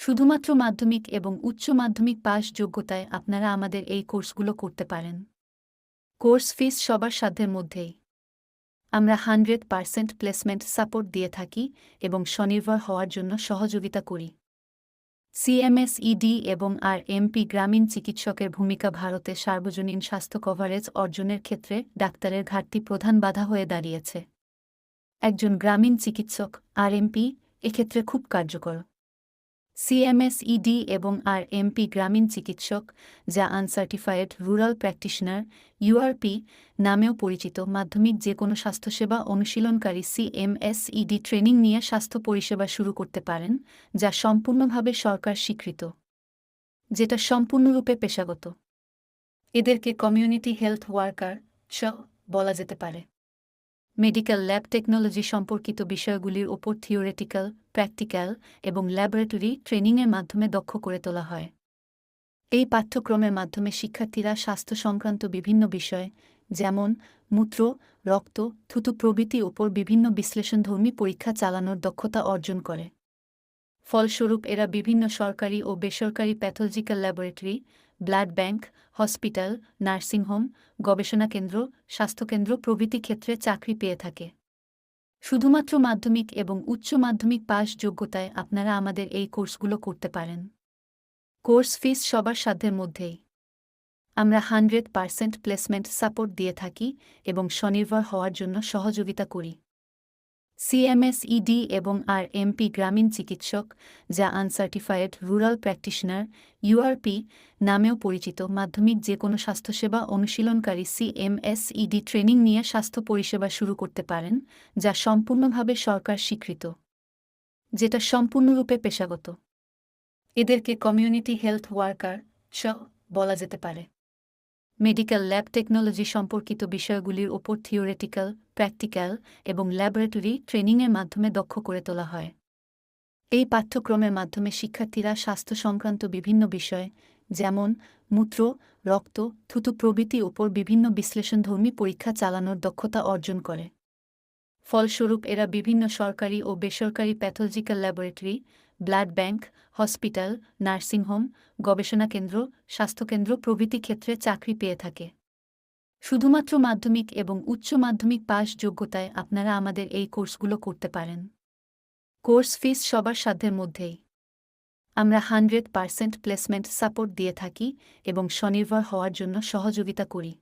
শুধুমাত্র মাধ্যমিক এবং উচ্চ মাধ্যমিক পাস যোগ্যতায় আপনারা আমাদের এই কোর্সগুলো করতে পারেন। কোর্স ফিস সবার সাধ্যের মধ্যেই। আমরা 100% প্লেসমেন্ট সাপোর্ট দিয়ে থাকি এবং স্বনির্ভর হওয়ার জন্য সহযোগিতা করি। সিএমএস-ইডি এবং আরএমপি গ্রামীণ চিকিৎসকের ভূমিকা ভারতে সার্বজনীন স্বাস্থ্য কভারেজ অর্জনের ক্ষেত্রে ডাক্তারের ঘাটতি প্রধান বাধা হয়ে দাঁড়িয়েছে। একজন গ্রামীণ চিকিৎসক আরএমপি এক্ষেত্রে খুব কার্যকর। সিএমএস-ইডি এবং আরএমপি গ্রামীণ চিকিৎসক, যা আনসার্টিফাইড রুরাল প্র্যাকটিশনার ইউআরপি নামেও পরিচিত, মাধ্যমিক যে কোনো স্বাস্থ্যসেবা অনুশীলনকারী সিএমএস-ইডি ট্রেনিং নিয়ে স্বাস্থ্য পরিষেবা শুরু করতে পারেন, যা সম্পূর্ণভাবে সরকার স্বীকৃত, যেটা সম্পূর্ণরূপে পেশাগত। এদেরকে কমিউনিটি হেলথ ওয়ার্কার বলা যেতে পারে। মেডিকেল ল্যাব টেকনোলজি সম্পর্কিত বিষয়গুলির ওপর থিওরেটিক্যাল, প্র্যাকটিক্যাল এবং ল্যাবরেটরি ট্রেনিংয়ের মাধ্যমে দক্ষ করে তোলা হয়। এই পাঠ্যক্রমের মাধ্যমে শিক্ষার্থীরা স্বাস্থ্য সংক্রান্ত বিভিন্ন বিষয়, যেমন মূত্র, রক্ত, থুতু প্রভৃতির ওপর বিভিন্ন বিশ্লেষণধর্মী পরীক্ষা চালানোর দক্ষতা অর্জন করে। ফলস্বরূপ এরা বিভিন্ন সরকারি ও বেসরকারি pathological laboratory, blood bank, hospital, nursing home, গবেষণা কেন্দ্র, স্বাস্থ্যকেন্দ্র প্রভৃতি ক্ষেত্রে চাকরি পেয়ে থাকে। শুধুমাত্র মাধ্যমিক এবং উচ্চ মাধ্যমিক পাস যোগ্যতায় আপনারা আমাদের এই কোর্সগুলো করতে পারেন। কোর্স ফিস সবার সাধ্যের মধ্যেই। আমরা 100% প্লেসমেন্ট সাপোর্ট দিয়ে থাকি এবং স্বনির্ভর হওয়ার জন্য সহযোগিতা করি। সিএমএস-ইডি এবং আরএমপি গ্রামীণ চিকিৎসক, যা আনসার্টিফাইড রুরাল প্র্যাকটিশনার ইউআরপি নামেও পরিচিত, মাধ্যমিক যে কোনো স্বাস্থ্যসেবা অনুশীলনকারী সিএমএস-ইডি ট্রেনিং নিয়ে স্বাস্থ্য পরিষেবা শুরু করতে পারেন, যা সম্পূর্ণভাবে সরকার স্বীকৃত, যেটা সম্পূর্ণরূপে পেশাগত। এদেরকে কমিউনিটি হেলথ ওয়ার্কার বলা যেতে পারে। মেডিকেল ল্যাব টেকনোলজি সম্পর্কিত বিষয়গুলির ওপর থিওরেটিক্যাল, প্র্যাকটিক্যাল এবং ল্যাবরেটরি ট্রেনিংয়ের মাধ্যমে দক্ষ করে তোলা হয়। এই পাঠ্যক্রমের মাধ্যমে শিক্ষার্থীরা স্বাস্থ্য সংক্রান্ত বিভিন্ন বিষয়, যেমন মূত্র, রক্ত, থুতু প্রভৃতির ওপর বিভিন্ন বিশ্লেষণধর্মী পরীক্ষা চালানোর দক্ষতা অর্জন করে। ফলস্বরূপ এরা বিভিন্ন সরকারি ও বেসরকারি pathological laboratory, blood bank, hospital, nursing home, গবেষণা কেন্দ্র, স্বাস্থ্যকেন্দ্র প্রভৃতি ক্ষেত্রে চাকরি পেয়ে থাকে। শুধুমাত্র মাধ্যমিক এবং উচ্চ মাধ্যমিক পাস যোগ্যতায় আপনারা আমাদের এই কোর্সগুলো করতে পারেন। কোর্স ফিস সবার সাধ্যের মধ্যেই। আমরা 100% প্লেসমেন্ট সাপোর্ট দিয়ে থাকি এবং স্বনির্ভর হওয়ার জন্য সহযোগিতা করি।